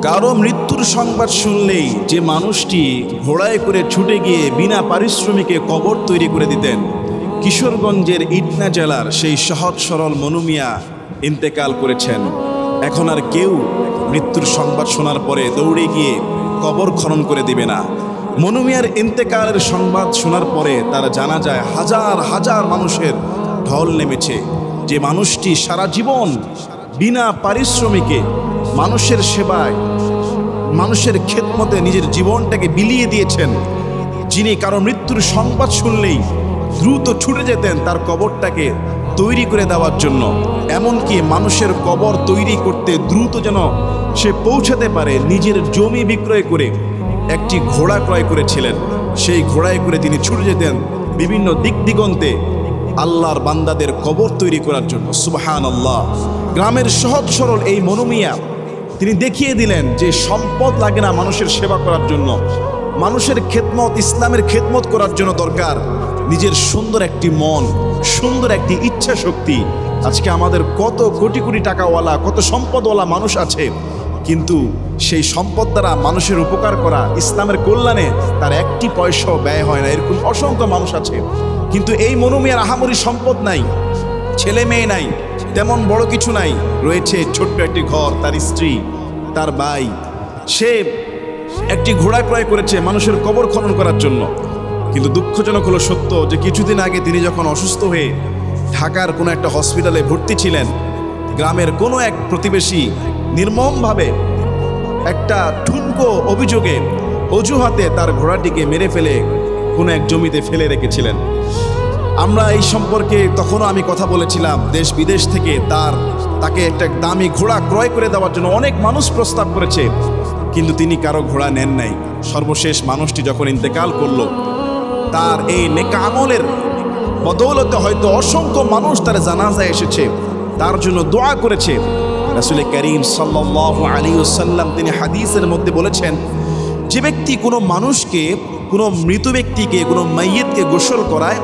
কারো মৃত্যুর সংবাদ শুনলেই যে মানুষটি ঘোড়ায় করে ছুটে গিয়ে বিনা পারিশ্রমিকে কবর তৈরি করে দিতেন, কিশোরগঞ্জের ইটনা জেলার সেই সহজ সরল মনু মিয়া ইন্তেকাল করেছেন। এখন আর কেউ মৃত্যুর সংবাদ শোনার পরে দৌড়ে গিয়ে কবর খনন করে দিবে না। মনু মিয়ার ইন্তেকালের সংবাদ শোনার পরে তারা জানা যায় হাজার হাজার মানুষের ঢল নেমেছে। যে মানুষটি সারা জীবন বিনা পারিশ্রমিকে মানুষের সেবায়, মানুষের খেদমতে নিজের জীবনটাকে বিলিয়ে দিয়েছেন, যিনি কারো মৃত্যুর সংবাদ শুনলেই দ্রুত ছুটে যেতেন তার কবরটাকে তৈরি করে দেওয়ার জন্য, এমনকি মানুষের কবর তৈরি করতে দ্রুত যেন সে পৌঁছাতে পারে নিজের জমি বিক্রয় করে একটি ঘোড়া ক্রয় করেছিলেন। সেই ঘোড়ায় করে তিনি ছুটে যেতেন বিভিন্ন দিক দিগন্তে আল্লাহর বান্দাদের কবর তৈরি করার জন্য। সুবহানাল্লাহ। গ্রামের সহজ সরল এই মনু মিয়া তিনি দেখিয়ে দিলেন যে সম্পদ লাগে না মানুষের সেবা করার জন্য, মানুষের খেদমত, ইসলামের খেদমত করার জন্য দরকার নিজের সুন্দর একটি মন, সুন্দর একটি ইচ্ছা শক্তি। আজকে আমাদের কত কোটি কোটি টাকাওয়ালা, কত সম্পদওয়ালা মানুষ আছে, কিন্তু সেই সম্পদ দ্বারা মানুষের উপকার করা, ইসলামের কল্যাণে তার একটি পয়সাও ব্যয় হয় না। এরকম অসংখ্য মানুষ আছে, কিন্তু এই মনু মিয়ার আহামরি সম্পদ নাই, ছেলে মেয়ে নাই, তেমন বড় কিছু নাই, রয়েছে ছোট্ট একটি ঘর, তার স্ত্রী, তার ভাই। সে একটি ঘোড়া ক্রয় করেছে মানুষের কবর খনন করার জন্য। কিন্তু দুঃখজনক হলো সত্য যে কিছুদিন আগে তিনি যখন অসুস্থ হয়ে ঢাকার কোনো একটা হসপিটালে ভর্তি ছিলেন, গ্রামের কোনো এক প্রতিবেশী নির্মমভাবে একটা ঠুনকো অভিযোগে অজুহাতে তার ঘোড়াটিকে মেরে ফেলে কোনো এক জমিতে ফেলে রেখেছিলেন। আমরা এই সম্পর্কে তখনও আমি কথা বলেছিলাম, দেশ বিদেশ থেকে তাকে একটা দামি ঘোড়া ক্রয় করে দেওয়ার জন্য অনেক মানুষ প্রস্তাব করেছে, কিন্তু তিনি কারো ঘোড়া নেন নাই। সর্বশেষ মানুষটি যখন ইন্তেকাল করলো, তার এই নেক আমলের বদৌলতে হয়তো অসংখ্য মানুষ তার জানাজায় এসেছে, তার জন্য দোয়া করেছে। রাসূল করিম সাল্লাল্লাহু আলাইহি ওয়াসাল্লাম তিনি হাদিসের মধ্যে বলেছেন, যে ব্যক্তি কোনো মানুষকে, কোনো মৃত ব্যক্তিকে, কোনো মাইয়িতকে গোসল করায়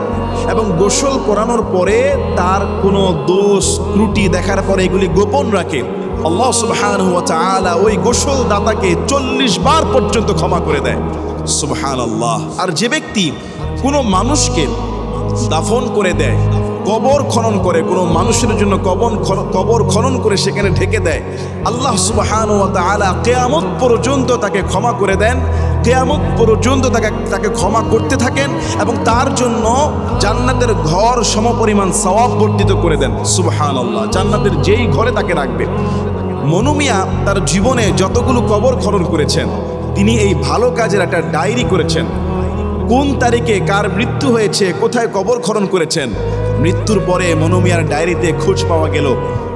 এবং গোসল করানোর পরে তার কোনো দোষ ত্রুটি দেখার পরে এগুলি গোপন রাখে, আল্লাহ সুবহানাহু ওয়া তাআলা ওই গোসল দাতাকে 40 বার পর্যন্ত ক্ষমা করে দেয়। সুবহানাল্লাহ। আর যে ব্যক্তি কোনো মানুষকে দাফন করে দেয়, কবর খনন করে, কোনো মানুষের জন্য কবর খনন করে সেখানে ঢেকে দেয়, আল্লাহ সুবহানাহু ওয়া তাআলা কিয়ামত পর্যন্ত তাকে ক্ষমা করে দেন, কিয়ামত পর্যন্ত তাকে ক্ষমা করতে থাকেন এবং তার জন্য জান্নাতের ঘর সমপরিমাণ সওয়াব বর্ধিত করে দেন। সুবহানাল্লাহ। জান্নাতের যেই ঘরে তাকে রাখবে। মনু মিয়া তার জীবনে যতগুলো কবর খনন করেছেন, তিনি এই ভালো কাজের একটা ডায়েরি করেছেন। কোন তারিখে কার মৃত্যু হয়েছে, কোথায় কবর খনন করেছেন, মৃত্যুর পরে মনু মিয়ার ডায়েরিতে খোঁজ পাওয়া গেল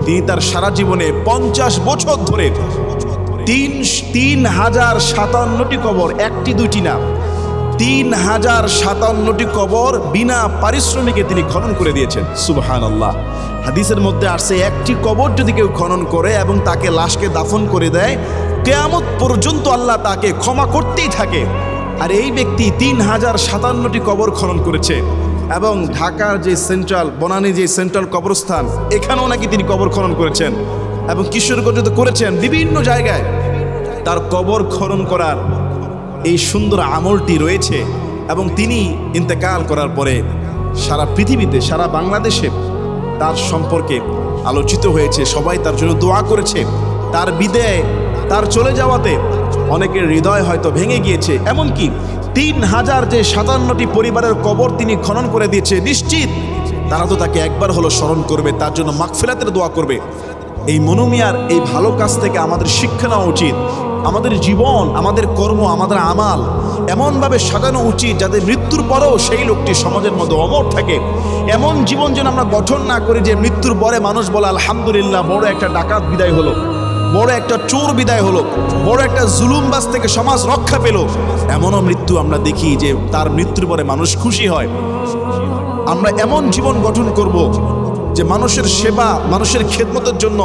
তিনি তার সারা জীবনে 50 বছর ধরে 3057টি কবর, একটি দুইটি না, 3057টি কবর বিনা পারিশ্রমিকে তিনি খনন করে দিয়েছেন। সুবহানাল্লাহ। হাদিসের মধ্যে আসছে, একটি কবর যদি কেউ খনন করে এবং তাকে লাশকে দাফন করে দেয়, কিয়ামত পর্যন্ত আল্লাহ তাকে ক্ষমা করতেই থাকে। আর এই ব্যক্তি 3057টি কবর খনন করেছে এবং ঢাকার যে সেন্ট্রাল বনানী যে সেন্ট্রাল কবরস্থান, এখানেও নাকি তিনি কবর খনন করেছেন এবং কিশোরগঞ্জে করেছেন, বিভিন্ন জায়গায় তার কবর খনন করার এই সুন্দর আমলটি রয়েছে। এবং তিনি ইন্তেকাল করার পরে সারা পৃথিবীতে, সারা বাংলাদেশে তার সম্পর্কে আলোচিত হয়েছে, সবাই তার জন্য দোয়া করেছে। তার বিদায়, তার চলে যাওয়াতে অনেকের হৃদয় হয়তো ভেঙে গিয়েছে। এমনকি 3057টি পরিবারের কবর তিনি খনন করে দিয়েছে, নিশ্চিত তারা তো তাকে একবার হলো স্মরণ করবে, তার জন্য মাগফিরাতের দোয়া করবে। এই মনু মিয়ার এই ভালো কাজ থেকে আমাদের শিক্ষা নেওয়া উচিত। আমাদের জীবন, আমাদের কর্ম, আমাদের আমাল এমনভাবে সাজানো উচিত যাতে মৃত্যুর পরেও সেই লোকটি সমাজের মধ্যে অমর থাকে। এমন জীবন যেন আমরা গঠন না করি যে মৃত্যুর পরে মানুষ বলে আলহামদুলিল্লাহ, বড় একটা ডাকাত বিদায় হলো, বড় একটা চোর বিদায় হলো, বড় একটা জুলুমবাজ থেকে সমাজ রক্ষা পেল। এমনও মৃত্যু আমরা দেখি যে তার মৃত্যুর পরে মানুষ খুশি হয়। আমরা এমন জীবন গঠন করব যে মানুষের সেবা, মানুষের খেদমতের জন্য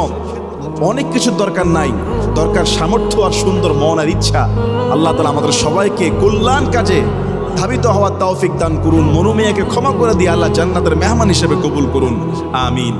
অনেক কিছুর দরকার নাই, দরকার সামর্থ্য আর সুন্দর মন আর ইচ্ছা। আল্লাহ তাআলা আমাদের সবাইকে কল্যাণ কাজে ধাবিত হওয়ার তৌফিক দান করুন। মনু মিয়াকে ক্ষমা করে দিয়ে আল্লাহ জান্নাতের মেহমান হিসেবে কবুল করুন। আমিন।